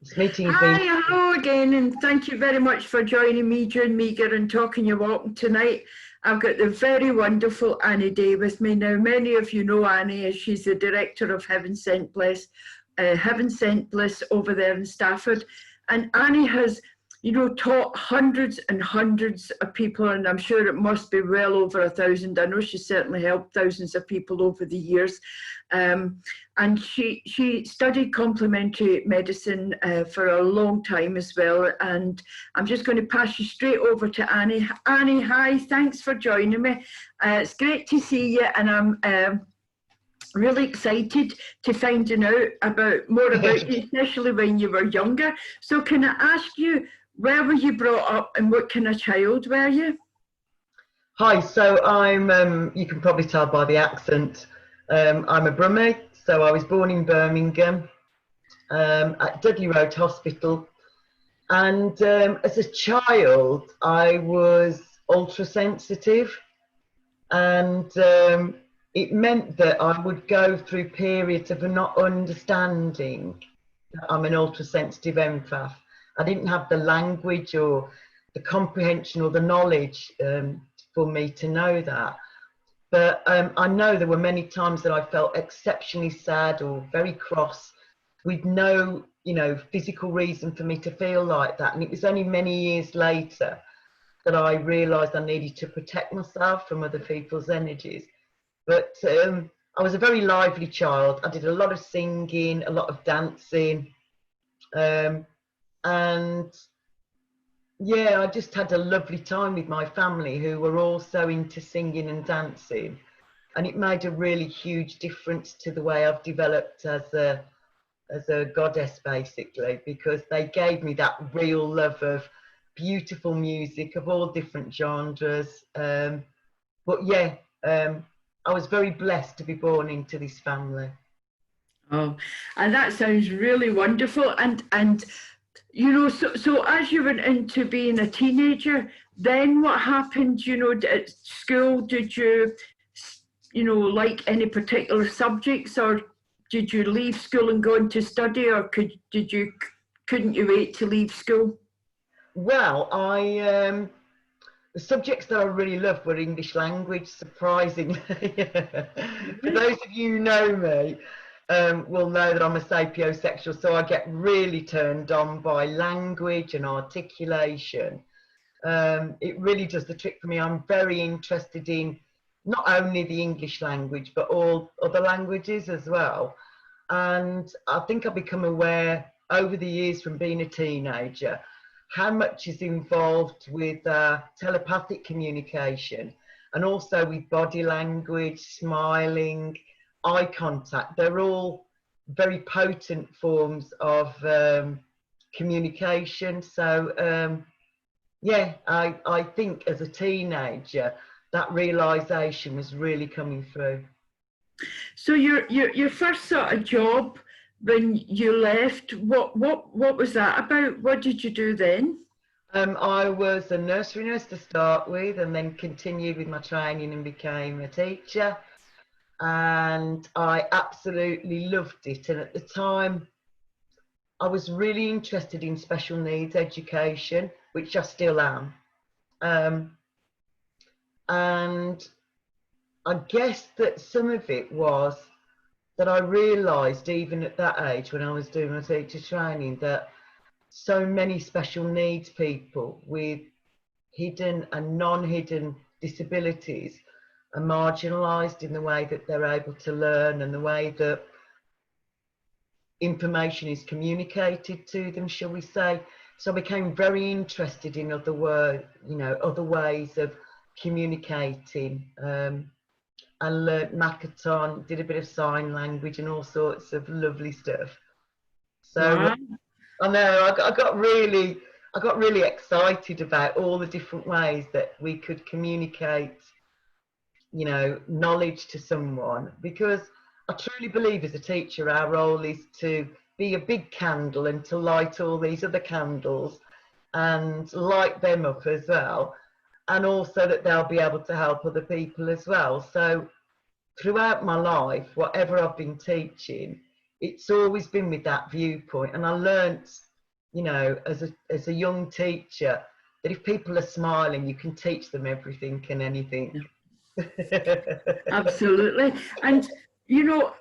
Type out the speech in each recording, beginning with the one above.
This meeting's Hi, been. hello again, and thank you very much for joining me during Meagher and Talking Your Walking tonight. I've got the very wonderful Annie Day with me. Now, many of you know Annie as she's the director of Heaven Scent Bliss, Heaven Scent Bliss over there in Stafford. And Annie has, taught hundreds and hundreds of people, and I'm sure it must be well over 1,000. I know she's certainly helped thousands of people over the years. And she studied complementary medicine for a long time as well. And I'm just going to pass you straight over to Annie. Annie, hi, thanks for joining me. It's great to see you, and I'm really excited to finding out more about you, especially when you were younger. So can I ask you, where were you brought up and what kind of child were you? Hi, so I'm, you can probably tell by the accent, I'm a Brummie. So I was born in Birmingham at Dudley Road Hospital. And as a child, I was ultra sensitive. And it meant that I would go through periods of not understanding that I'm an ultra sensitive empath. I didn't have the language or the comprehension or the knowledge for me to know that. But I know there were many times that I felt exceptionally sad or very cross with no, physical reason for me to feel like that. And it was only many years later that I realised I needed to protect myself from other people's energies. But I was a very lively child. I did a lot of singing, a lot of dancing. And yeah, I just had a lovely time with my family who were also into singing and dancing. And it made a really huge difference to the way I've developed as a goddess, basically, because they gave me that real love of beautiful music of all different genres. But yeah, I was very blessed to be born into this family. Oh, and that sounds really wonderful. And so as you went into being a teenager, then what happened? At school, did you, like any particular subjects, or did you leave school and go into study, or couldn't you wait to leave school? Well, the subjects that I really loved were English language, surprisingly. For those of you who know me, will know that I'm a sapiosexual, so I get really turned on by language and articulation. It really does the trick for me. I'm very interested in not only the English language, but all other languages as well. And I think I've become aware over the years from being a teenager how much is involved with telepathic communication and also with body language, smiling, eye contact. They're all very potent forms of communication. So yeah, I think as a teenager, that realization was really coming through. So your first sort of job when you left, what was that about? What did you do then? I was a nursery nurse to start with, and then continued with my training and became a teacher. And I absolutely loved it. And at the time, I was really interested in special needs education, which I still am. And I guess that some of it was that I realised, even at that age when I was doing my teacher training, that so many special needs people with hidden and non-hidden disabilities are marginalised in the way that they're able to learn and the way that information is communicated to them, shall we say. So I became very interested in other other ways of communicating, and learnt Makaton, did a bit of sign language and all sorts of lovely stuff. So Wow. I know I got really excited about all the different ways that we could communicate, knowledge to someone, because I truly believe as a teacher our role is to be a big candle and to light all these other candles and light them up as well, and also that they'll be able to help other people as well. So throughout my life, whatever I've been teaching, it's always been with that viewpoint. And I learnt you know, as a young teacher, that if people are smiling, you can teach them everything and anything. Absolutely. And, you know,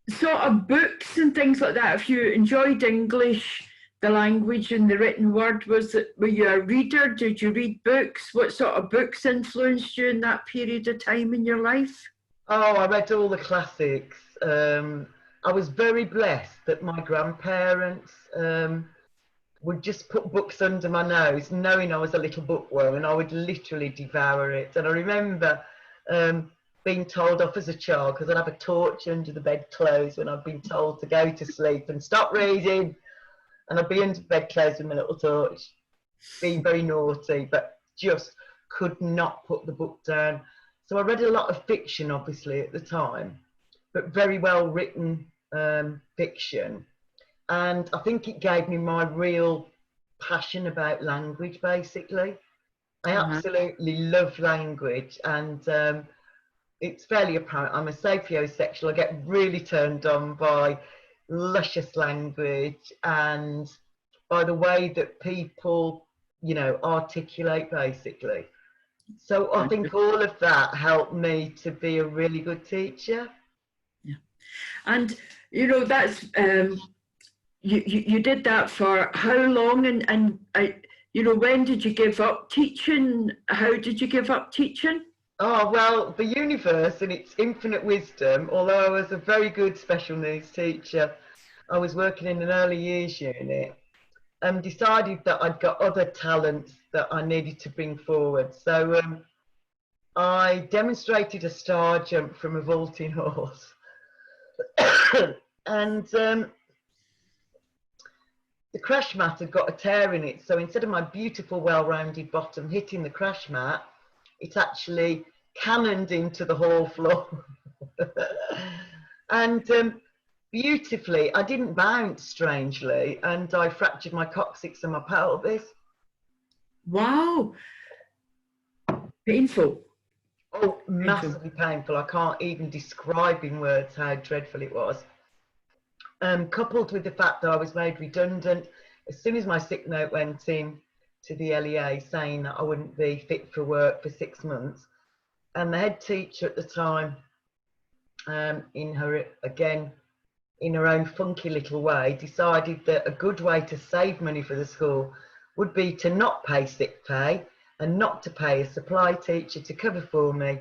sort of books and things like that, if you enjoyed English, the language and the written word, were you a reader? Did you read books? What sort of books influenced you in that period of time in your life? Oh, I read all the classics. I was very blessed that my grandparents would just put books under my nose, knowing I was a little bookworm, and I would literally devour it. And I remember being told off as a child because I'd have a torch under the bedclothes when I'd been told to go to sleep and stop reading. And I'd be under the bedclothes with my little torch, being very naughty, but just could not put the book down. So I read a lot of fiction, obviously, at the time, but very well written fiction. And I think it gave me my real passion about language, basically. I absolutely love language, and it's fairly apparent I'm a sapiosexual. I get really turned on by luscious language and by the way that people, you know, articulate, basically. So I think all of that helped me to be a really good teacher. Yeah. And, you know, that's, you did that for how long? And you know, when did you give up teaching? How did you give up teaching? Oh, well, the universe and its infinite wisdom, although I was a very good special needs teacher, I was working in an early years unit, decided that I'd got other talents that I needed to bring forward. So I demonstrated a star jump from a vaulting horse. And the crash mat had got a tear in it. So instead of my beautiful, well-rounded bottom hitting the crash mat, it actually cannoned into the hall floor. And beautifully, I didn't bounce, strangely, and I fractured my coccyx and my pelvis. Wow. Painful. Oh, massively painful. I can't even describe in words how dreadful it was. Coupled with the fact that I was made redundant as soon as my sick note went in to the LEA saying that I wouldn't be fit for work for 6 months. And the head teacher at the time, in her own funky little way, decided that a good way to save money for the school would be to not pay sick pay and not to pay a supply teacher to cover for me,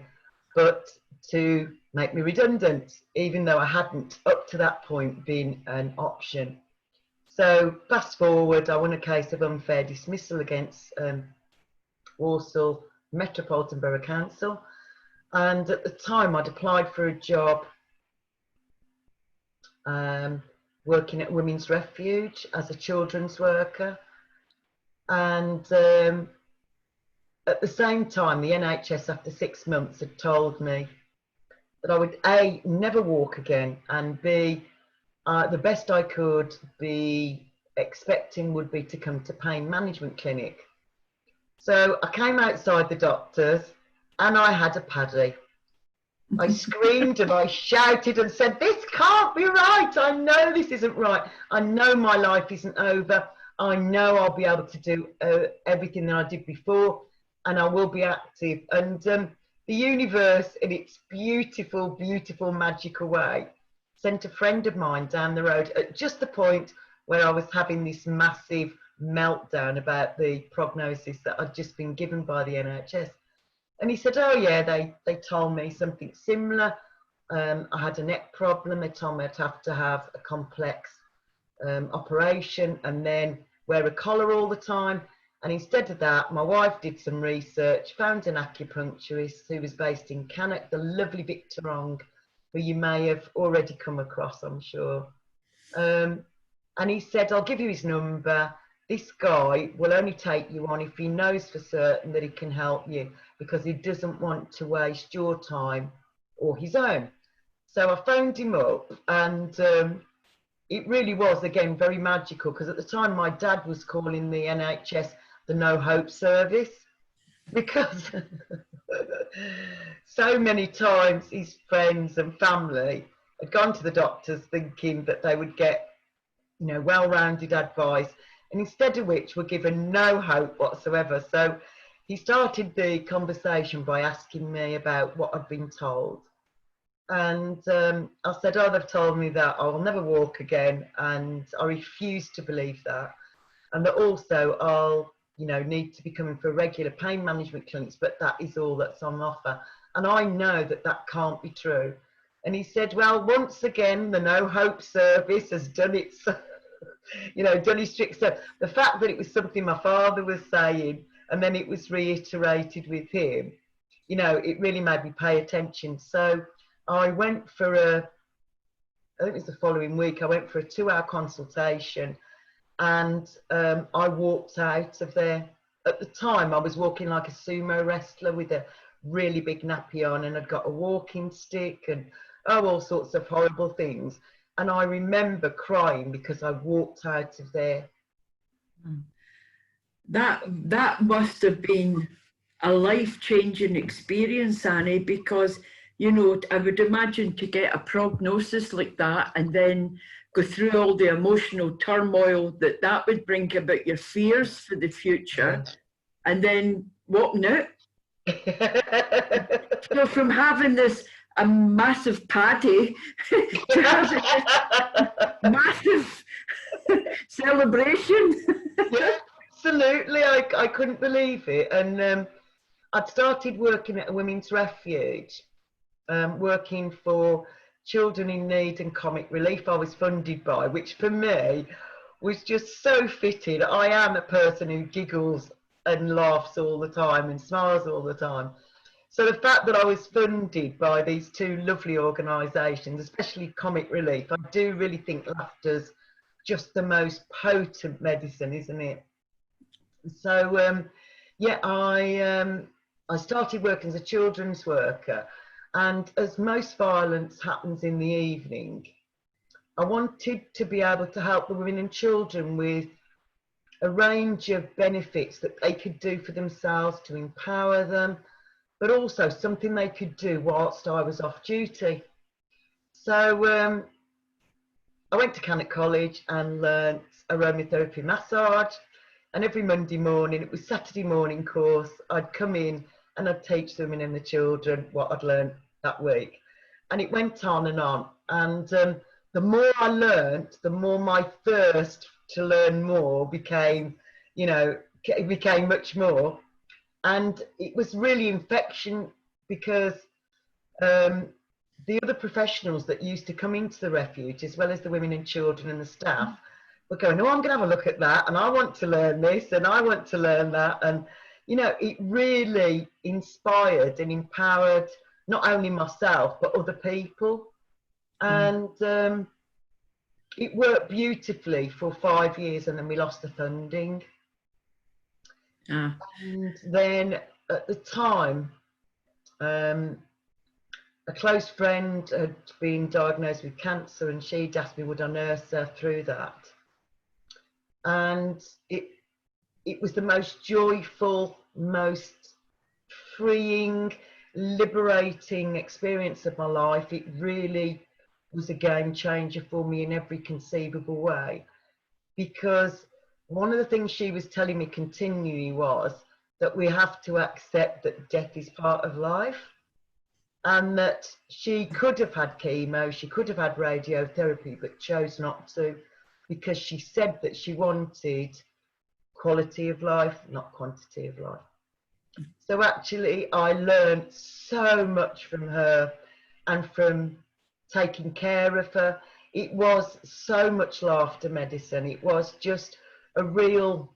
but to make me redundant, even though I hadn't up to that point been an option. So fast forward, I won a case of unfair dismissal against Walsall Metropolitan Borough Council, and at the time I'd applied for a job working at Women's Refuge as a children's worker, and at the same time the NHS after 6 months had told me that I would A, never walk again, and B, the best I could be expecting would be to come to pain management clinic. So I came outside the doctor's and I had a paddy. I screamed and I shouted and said, "This can't be right. I know this isn't right. I know my life isn't over. I know I'll be able to do everything that I did before, and I will be active." And the universe, in its beautiful, beautiful, magical way, sent a friend of mine down the road at just the point where I was having this massive meltdown about the prognosis that I'd just been given by the NHS. And he said, "Oh yeah, they told me something similar. I had a neck problem. They told me I'd have to have a complex operation and then wear a collar all the time. And instead of that, my wife did some research, found an acupuncturist who was based in Cannock, the lovely Victor Ong, who you may have already come across, I'm sure. And he said, "I'll give you his number. This guy will only take you on if he knows for certain that he can help you, because he doesn't want to waste your time or his own." So I phoned him up, and it really was, again, very magical, because at the time my dad was calling the NHS the No Hope Service, because so many times his friends and family had gone to the doctors thinking that they would get, you know, well-rounded advice, and instead of which were given no hope whatsoever. So he started the conversation by asking me about what I'd been told. And I said, oh, they've told me that I'll never walk again, and I refuse to believe that. And that also I'll, you know, need to be coming for regular pain management clinics, but that is all that's on offer. And I know that that can't be true. And he said, well, once again, the No Hope Service has done its, you know, done its trick. So the fact that it was something my father was saying, and then it was reiterated with him, you know, it really made me pay attention. So I went for I think it was the following week, I went for a 2-hour consultation, and I walked out of there. At the time, I was walking like a sumo wrestler with a really big nappy on, and I'd got a walking stick and all sorts of horrible things. And I remember crying because I walked out of there. That must have been a life-changing experience, Annie, because, you know, I would imagine to get a prognosis like that and then go through all the emotional turmoil that would bring about your fears for the future, and then walking out. So from having a massive party to having this massive celebration. Yeah, absolutely. I couldn't believe it. And I'd started working at a women's refuge, working for children in need and comic relief I was funded by, which for me was just so fitting. I am a person who giggles and laughs all the time and smiles all the time. So the fact that I was funded by these two lovely organisations, especially Comic Relief, I do really think laughter's just the most potent medicine, isn't it? So yeah, I started working as a children's worker, and as most violence happens in the evening, I wanted to be able to help the women and children with a range of benefits that they could do for themselves to empower them, but also something they could do whilst I was off duty. So I went to Cannock College and learnt aromatherapy massage, and every Monday morning, it was Saturday morning course, I'd come in and I'd teach the women and the children what I'd learned that week. And it went on, and the more I learnt, the more my thirst to learn more became, you know, it became much more. And it was really infection, because the other professionals that used to come into the refuge, as well as the women and children and the staff, were going, oh, I'm going to have a look at that, and I want to learn this, and I want to learn that. And, you know, it really inspired and empowered not only myself, but other people. And it worked beautifully for 5 years, and then we lost the funding. And then at the time, a close friend had been diagnosed with cancer, and she'd asked me would I nurse her through that. And it was the most joyful, most freeing, liberating experience of my life. It really was a game changer for me in every conceivable way, because one of the things she was telling me continually was that we have to accept that death is part of life, and that she could have had chemo, she could have had radiotherapy, but chose not to, because she said that she wanted quality of life, not quantity of life. So actually I learned so much from her and from taking care of her. It was so much laughter medicine. It was just a real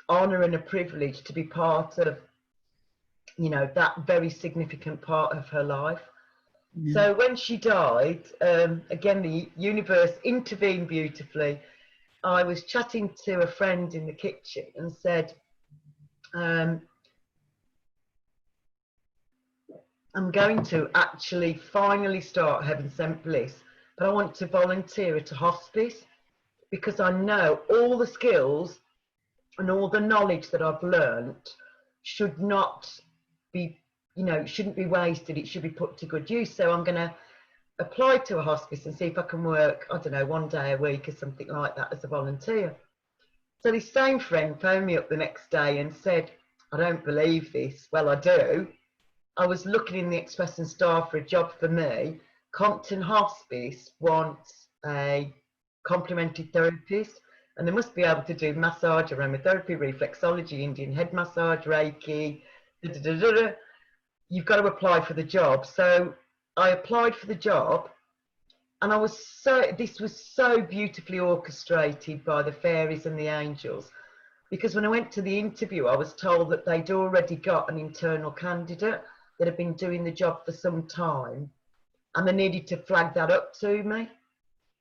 honour and a privilege to be part of, you know, that very significant part of her life. Yeah. So when she died, again, the universe intervened beautifully. I was chatting to a friend in the kitchen and said, I'm going to actually finally start Heaven Scent Bliss, but I want to volunteer at a hospice, because I know all the skills and all the knowledge that I've learned should not be, you know, shouldn't be wasted. It should be put to good use. So I'm going to apply to a hospice and see if I can work, I don't know, 1 day a week or something like that as a volunteer. So this same friend phoned me up the next day and said, I don't believe this. Well, I do. I was looking in the Express and Star for a job for me. Compton Hospice wants a complementary therapist, and they must be able to do massage, aromatherapy, reflexology, Indian head massage, Reiki, da, da, da, da, da. You've got to apply for the job. So I applied for the job, and this was so beautifully orchestrated by the fairies and the angels, because when I went to the interview, I was told that they'd already got an internal candidate that had been doing the job for some time, and they needed to flag that up to me.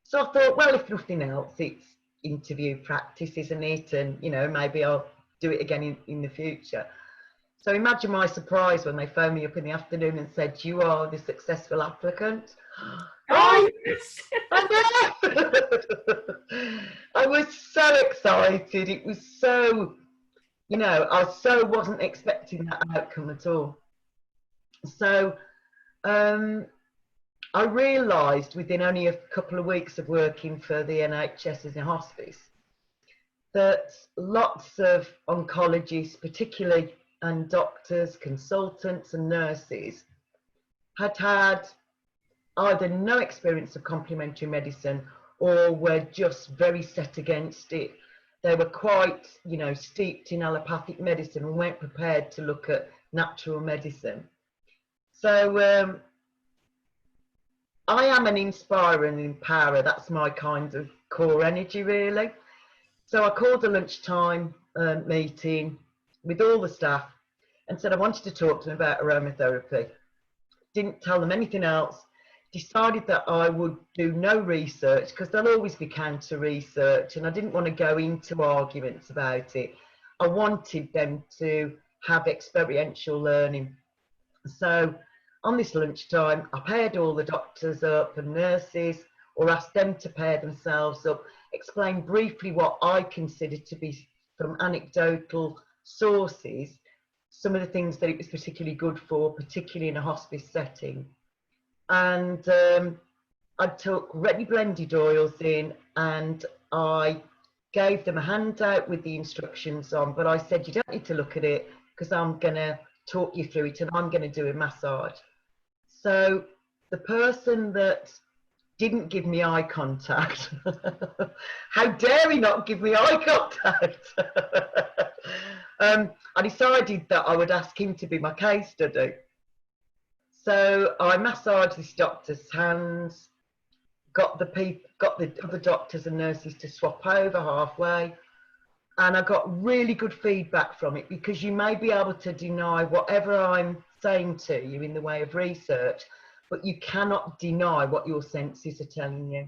So I thought, well, if nothing else, it's interview practice, isn't it? And, you know, maybe I'll do it again in the future. So imagine my surprise when they phoned me up in the afternoon and said, you are the successful applicant. Oh, yes. I know. I was so excited. It was so, you know, wasn't expecting that outcome at all. So I realised within only a couple of weeks of working for the NHS as a hospice that lots of oncologists, particularly, and doctors, consultants and nurses had either no experience of complementary medicine or were just very set against it. They were quite, you know, steeped in allopathic medicine and weren't prepared to look at natural medicine. So I am an inspirer and empowerer. That's my kind of core energy, really. So I called a lunchtime meeting with all the staff and said I wanted to talk to them about aromatherapy. Didn't tell them anything else. Decided that I would do no research because there'll always be counter research, and I didn't want to go into arguments about it. I wanted them to have experiential learning. So on this lunchtime, I paired all the doctors up and nurses, or asked them to pair themselves up, explain briefly what I considered to be, from anecdotal sources, some of the things that it was particularly good for, particularly in a hospice setting. And I took ready blended oils in and I gave them a handout with the instructions on, but I said, you don't need to look at it because I'm going to talk you through it and I'm going to do a massage. So the person that didn't give me eye contact, how dare he not give me eye contact? I decided that I would ask him to be my case study. So I massaged this doctor's hands, got the other doctors and nurses to swap over halfway, and I got really good feedback from it, because you may be able to deny whatever I'm saying to you in the way of research, but you cannot deny what your senses are telling you.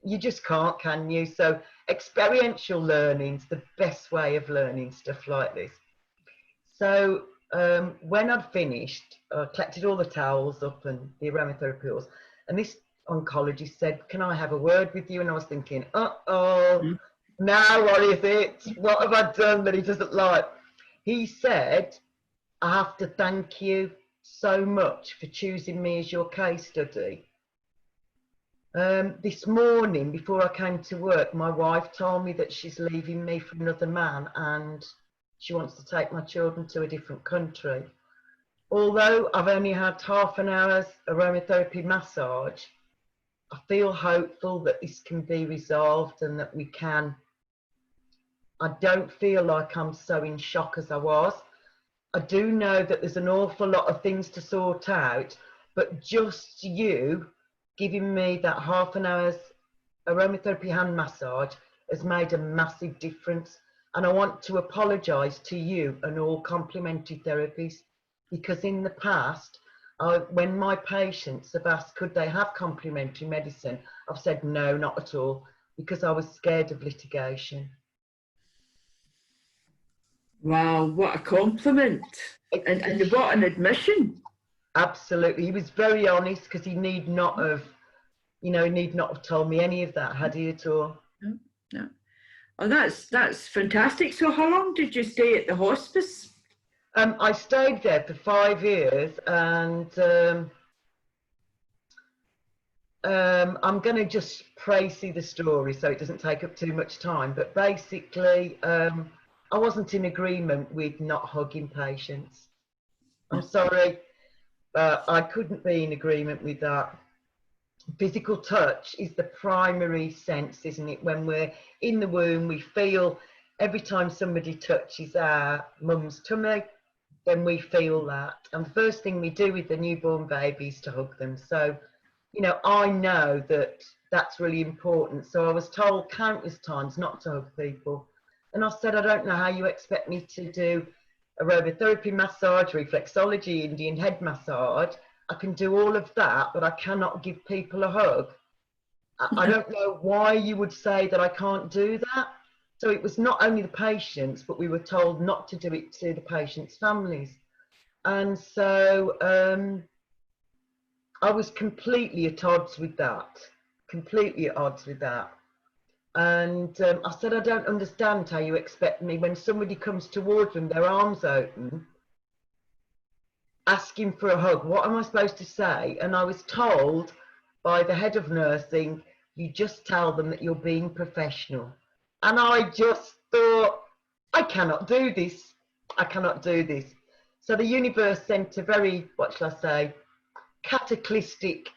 You just can't, can you? So experiential learning's the best way of learning stuff like this. So when I'd finished, I collected all the towels up and the aromatherapy oils, and this oncologist said, can I have a word with you? And I was thinking, uh-oh, now what is it? What have I done that he doesn't like? He said, I have to thank you so much for choosing me as your case study. This morning, before I came to work, my wife told me that she's leaving me for another man and she wants to take my children to a different country. Although I've only had half an hour's aromatherapy massage, I feel hopeful that this can be resolved and that we can. I don't feel like I'm so in shock as I was. I do know that there's an awful lot of things to sort out, but just you giving me that half an hour's aromatherapy hand massage has made a massive difference. And I want to apologise to you and all complementary therapies, because in the past, when my patients have asked could they have complementary medicine, I've said no, not at all, because I was scared of litigation. Wow, what a compliment. And what an admission. Absolutely. He was very honest, because he need not have told me any of that, had he at all? No, no. Oh, that's fantastic. So how long did you stay at the hospice? I stayed there for 5 years, and I'm going to just précis the story so it doesn't take up too much time. But basically, I wasn't in agreement with not hugging patients. I'm sorry, but I couldn't be in agreement with that. Physical touch is the primary sense, isn't it? When we're in the womb, we feel every time somebody touches our mum's tummy, then we feel that. And the first thing we do with the newborn baby is to hug them. So, you know, I know that that's really important. So I was told countless times not to hug people. And I said, I don't know how you expect me to do aromatherapy, massage, reflexology, Indian head massage. I can do all of that, but I cannot give people a hug. I don't know why you would say that I can't do that. So it was not only the patients, but we were told not to do it to the patients' families. And so I was completely at odds with that, completely at odds with that. And I said, I don't understand how you expect me when somebody comes towards them, their arms open, asking for a hug. What am I supposed to say? And I was told by the head of nursing, you just tell them that you're being professional. And I just thought, I cannot do this. I cannot do this. So the universe sent a very, what shall I say, cataclysmic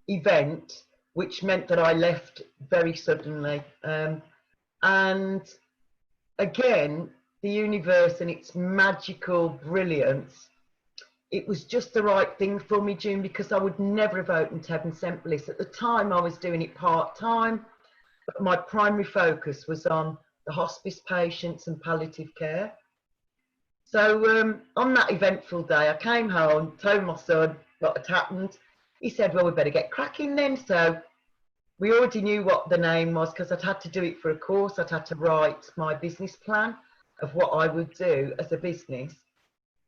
event, which meant that I left very suddenly. And again, the universe and its magical brilliance, it was just the right thing for me, June, because I would never have opened Heaven Scent Bliss. At the time, I was doing it part-time, but my primary focus was on the hospice patients and palliative care. So on that eventful day, I came home, told my son what had happened. He said, well, we better get cracking then. So we already knew what the name was because I'd had to do it for a course. I'd had to write my business plan of what I would do as a business.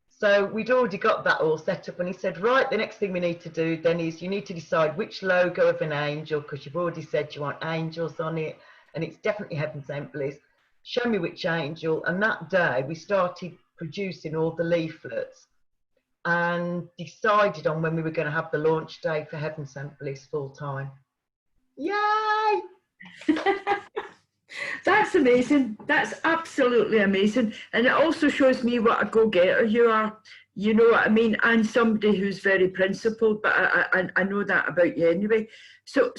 So we'd already got that all set up, and he said, right, the next thing we need to do then is you need to decide which logo of an angel, because you've already said you want angels on it, and it's definitely Heaven Scent Bliss. Show me which angel. And that day we started producing all the leaflets and decided on when we were going to have the launch day for Heaven Scent Bliss full time. Yay! That's amazing. That's absolutely amazing. And it also shows me what a go-getter you are. You know what I mean? And somebody who's very principled, but I know that about you anyway. So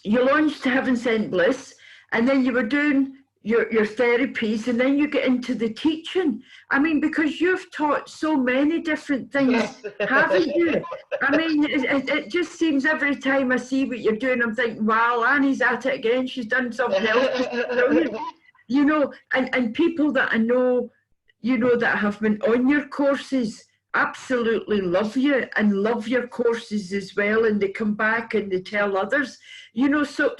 you launched Heaven Scent Bliss, and then you were doing your therapies, and then you get into the teaching. I mean, because you've taught so many different things, Yes. haven't you? I mean, it just seems every time I see what you're doing, I'm thinking, wow, Annie's at it again. She's done something else. Brilliant. You know, and people that I know, you know, that have been on your courses absolutely love you and love your courses as well. And they come back and they tell others, you know, so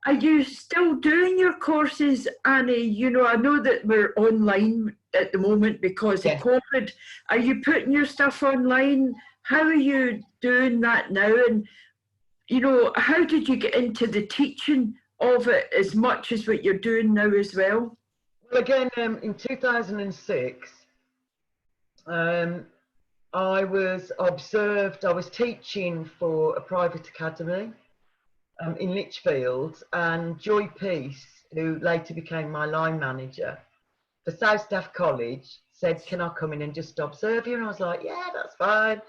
are you still doing your courses, Annie? You know, I know that we're online at the moment because of COVID. Are you putting your stuff online? How are you doing that now? And, you know, how did you get into the teaching of it as much as what you're doing now as well? Well, again, in 2006, I was observed, I was teaching for a private academy in Lichfield, and Joy Peace, who later became my line manager for South Staff College, said, can I come in and just observe you? And I was like, yeah, that's fine.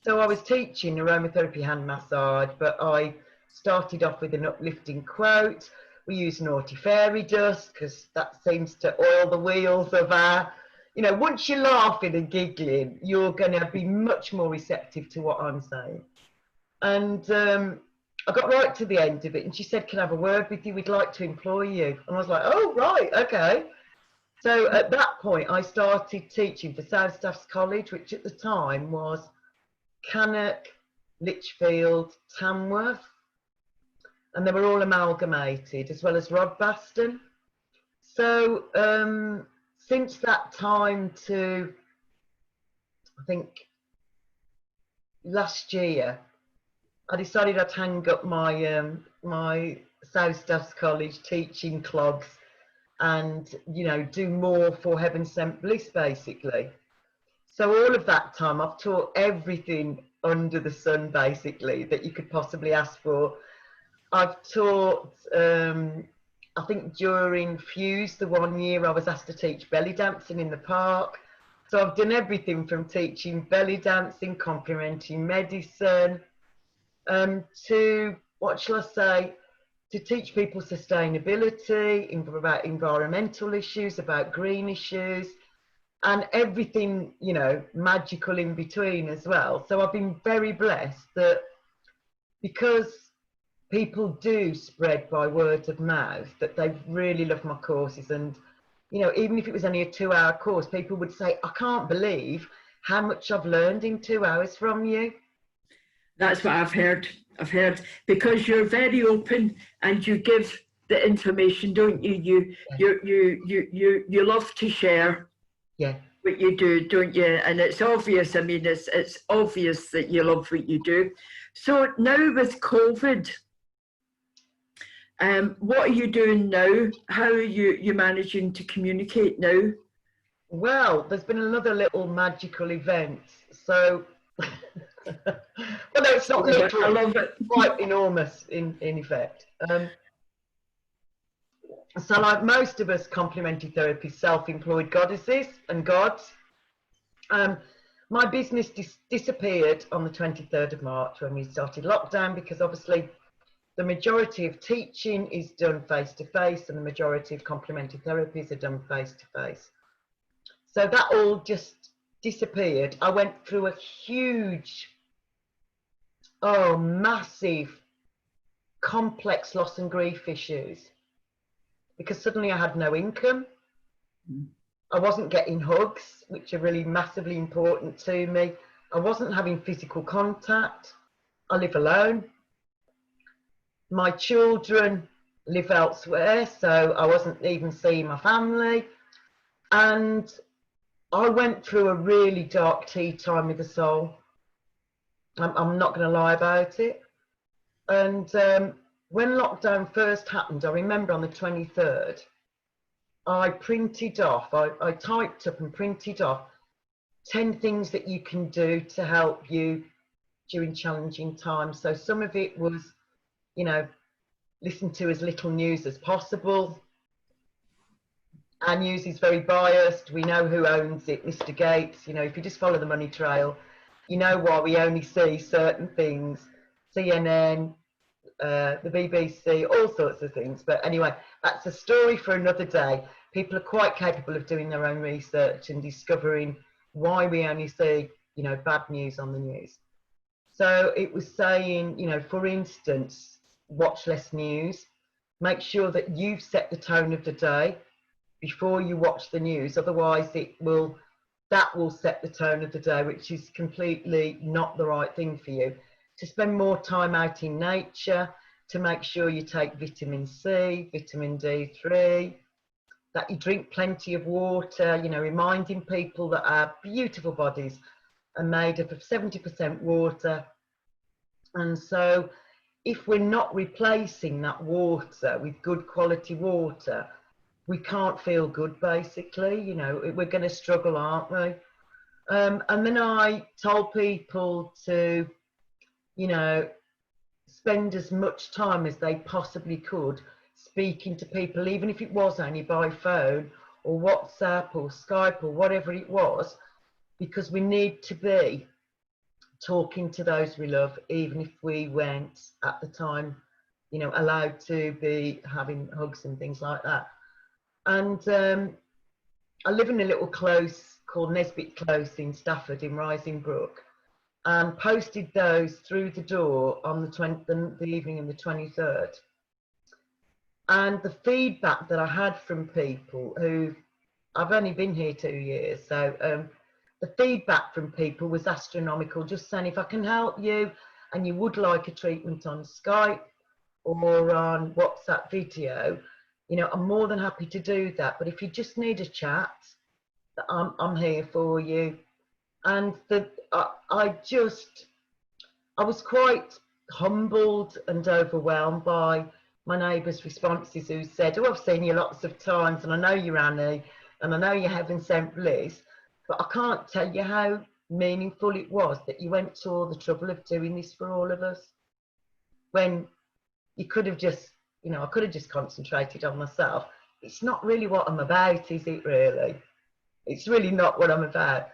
So I was teaching aromatherapy hand massage, but I started off with an uplifting quote. We use naughty fairy dust because that seems to oil the wheels of our, you know, once you're laughing and giggling, you're going to be much more receptive to what I'm saying. And I got right to the end of it, and she said, can I have a word with you? We'd like to employ you. And I was like, oh, right, okay. So at that point, I started teaching for South Staffs College, which at the time was Cannock, Lichfield, Tamworth, and they were all amalgamated, as well as Rodbaston. So since that time to, I think, last year, I decided I'd hang up my my South Staffs College teaching clogs and, you know, do more for Heaven Scent Bliss, basically. So all of that time, I've taught everything under the sun, basically, that you could possibly ask for. I've taught, I think during Fuse, the 1 year, I was asked to teach belly dancing in the park. So I've done everything from teaching belly dancing, complementary medicine, to, what shall I say, to teach people sustainability, about environmental issues, about green issues, and everything, you know, magical in between as well. So I've been very blessed that because people do spread by word of mouth, that they really love my courses. And, you know, even if it was only a 2-hour course, people would say, I can't believe how much I've learned in 2 hours from you. That's what I've heard. I've heard, because you're very open and you give the information, don't you? You love to share. Yeah. What you do, don't you? And it's obvious. I mean, it's obvious that you love what you do. So now with COVID, what are you doing now? How are you managing to communicate now? Well, there's been another little magical event. So, well, no, it's not little. I love it. Quite enormous in effect. So, like most of us complementary therapy self-employed goddesses and gods, my business disappeared on the 23rd of March when we started lockdown, because obviously the majority of teaching is done face-to-face and the majority of complementary therapies are done face-to-face. So that all just disappeared. I went through a huge, massive, complex loss and grief issues, because suddenly I had no income. I wasn't getting hugs, which are really massively important to me. I wasn't having physical contact. I live alone. My children live elsewhere, so I wasn't even seeing my family. And I went through a really dark tea time with the soul. I'm not going to lie about it. And when lockdown first happened, I remember on the 23rd, I printed off, I typed up and printed off 10 things that you can do to help you during challenging times. So some of it was, you know, listen to as little news as possible. Our news is very biased. We know who owns it, Mr. Gates. You know, if you just follow the money trail, you know why we only see certain things. CNN, the BBC, all sorts of things. But anyway, that's a story for another day. People are quite capable of doing their own research and discovering why we only see, you know, bad news on the news. So it was saying, you know, for instance, watch less news. Make sure that you've set the tone of the day before you watch the news. Otherwise, that will set the tone of the day, which is completely not the right thing for you. To spend more time out in nature, to make sure you take vitamin C, vitamin D3, that you drink plenty of water, you know, reminding people that our beautiful bodies are made up of 70% water. And so if we're not replacing that water with good quality water, we can't feel good, basically. You know, we're going to struggle, aren't we? And then I told people to, you know, spend as much time as they possibly could speaking to people, even if it was only by phone or WhatsApp or Skype or whatever it was, because we need to be talking to those we love, even if we weren't at the time, you know, allowed to be having hugs and things like that. And I live in a little close called Nesbitt Close in Stafford in Rising Brook, and posted those through the door on the evening of the 23rd. And the feedback that I had from people who, I've only been here 2 years, so the feedback from people was astronomical, just saying, if I can help you and you would like a treatment on Skype or on WhatsApp video, you know, I'm more than happy to do that. But if you just need a chat, I'm here for you. And I was quite humbled and overwhelmed by my neighbours' responses, who said, oh, I've seen you lots of times and I know you're Annie and I know you're Heaven Scent Bliss, but I can't tell you how meaningful it was that you went to all the trouble of doing this for all of us, when you could have just, you know, I could have just concentrated on myself. It's not really what I'm about, is it really? It's really not what I'm about.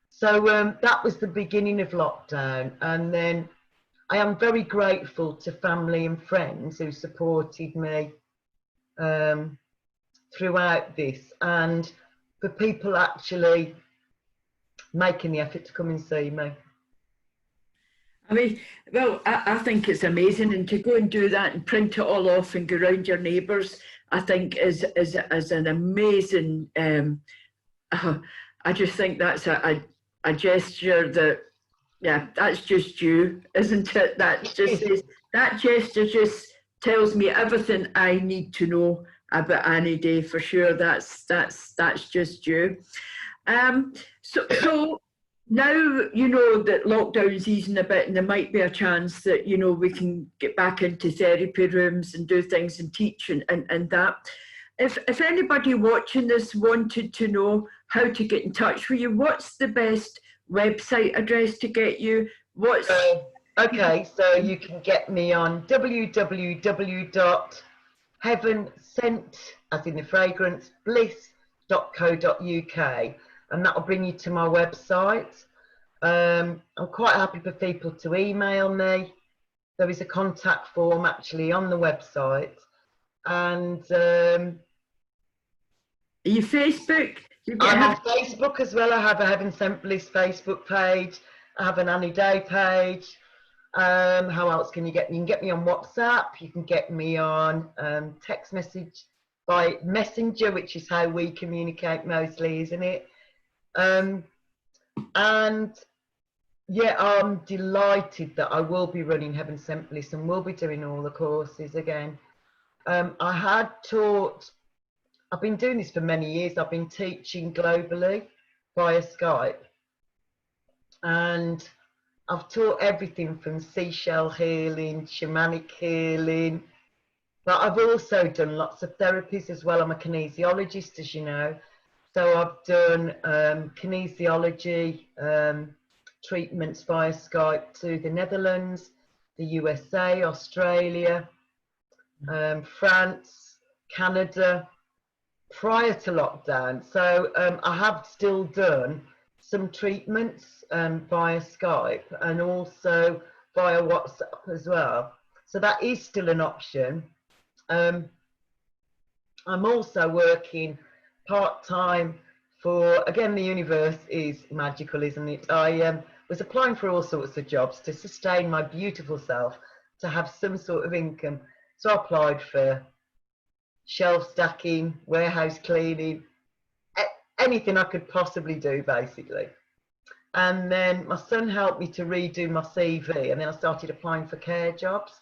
So that was the beginning of lockdown. And then I am very grateful to family and friends who supported me throughout this, and for people actually making the effort to come and see me. I mean, well, I think it's amazing, and to go and do that and print it all off and go around your neighbours, I think is an amazing. I just think that's a gesture that, yeah, that's just you, isn't it? That just is, that gesture just tells me everything I need to know about Annie Day, for sure. That's just you. So now you know that lockdown's easing a bit, and there might be a chance that, you know, we can get back into therapy rooms and do things and teach and that. If anybody watching this wanted to know how to get in touch with you, what's the best website address to get you? Okay, so you can get me on www.heavenscent, as in the fragrance, bliss.co.uk, and that'll bring you to my website. I'm quite happy for people to email me. There is a contact form actually on the website. And are you Facebook? I'm on Facebook as well. I have a Heaven Scent Bliss Facebook page. I have an Annie Day page. How else can you get me? You can get me on WhatsApp. You can get me on text message by Messenger, which is how we communicate mostly, isn't it? And yeah, I'm delighted that I will be running Heaven Scent Bliss and will be doing all the courses again. I had taught, I've been doing this for many years. I've been teaching globally via Skype, and I've taught everything from seashell healing, shamanic healing, but I've also done lots of therapies as well. I'm a kinesiologist, as you know, so I've done kinesiology treatments via Skype to the Netherlands, the USA, Australia, France, Canada, prior to lockdown. So I have still done some treatments via Skype and also via WhatsApp as well. So that is still an option. I'm also working part-time for, again, the universe is magical, isn't it? I was applying for all sorts of jobs to sustain my beautiful self, to have some sort of income. So I applied for shelf stacking, warehouse cleaning, anything I could possibly do, basically. And then my son helped me to redo my CV, and then I started applying for care jobs.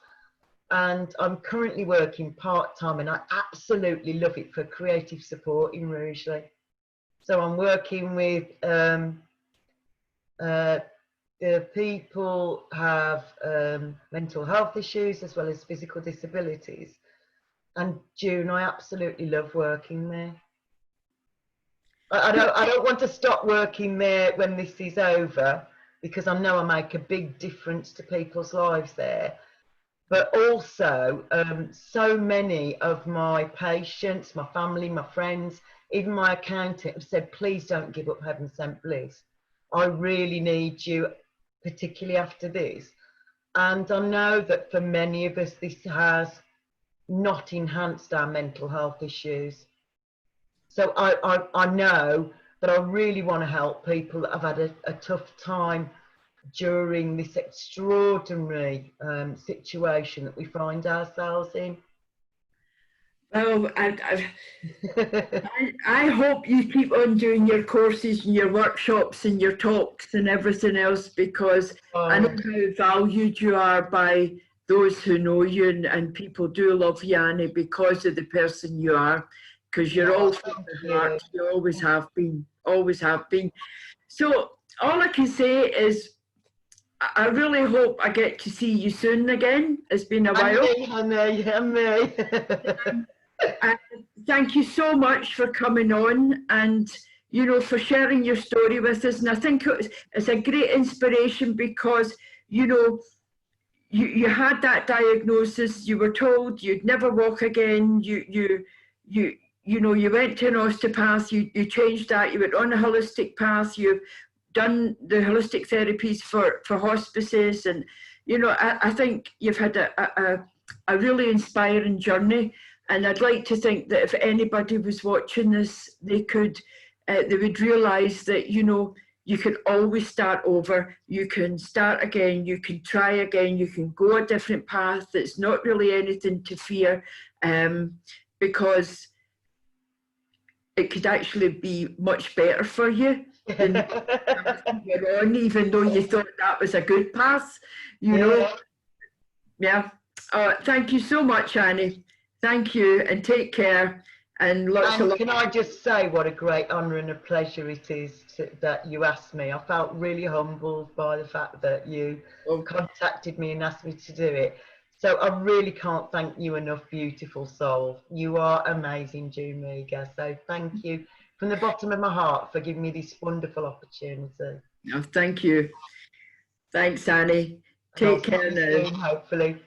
And I'm currently working part-time, and I absolutely love it, for creative support in Rugeley. So I'm working with the people have mental health issues as well as physical disabilities. And June, I absolutely love working there. I don't want to stop working there when this is over, because I know I make a big difference to people's lives there. But also, so many of my patients, my family, my friends, even my accountant have said, please don't give up Heaven Scent Bliss. I really need you, particularly after this. And I know that for many of us, this has not enhanced our mental health issues. So I know that I really want to help people that have had a tough time during this extraordinary situation that we find ourselves in. Well, I hope you keep on doing your courses and your workshops and your talks and everything else, because I know how valued you are by those who know you, and people do love you, Annie, because of the person you are, because you're all from the heart. You always have been, always have been. So all I can say is, I really hope I get to see you soon again. It's been a while. Thank you so much for coming on, and you know, for sharing your story with us. And I think it's a great inspiration because, you know, you had that diagnosis, you were told you'd never walk again, you know, you went to an osteopath, you changed that, you went on a holistic path, you've done the holistic therapies for hospices, and, you know, I think you've had a really inspiring journey. And I'd like to think that if anybody was watching this, they would realise that, you know, you can always start over, you can start again, you can try again, you can go a different path. It's not really anything to fear, because it could actually be much better for you than everything you're on, even though you thought that was a good path, you know. Yeah. Thank you so much, Annie. Thank you, and take care. And lots of love. Can I just say what a great honour and a pleasure it is that you asked me. I felt really humbled by the fact that you contacted me and asked me to do it. So I really can't thank you enough, beautiful soul. You are amazing, June Meagher. So thank you from the bottom of my heart for giving me this wonderful opportunity. Oh, thank you. Thanks, Annie. Take care now. Soon, hopefully.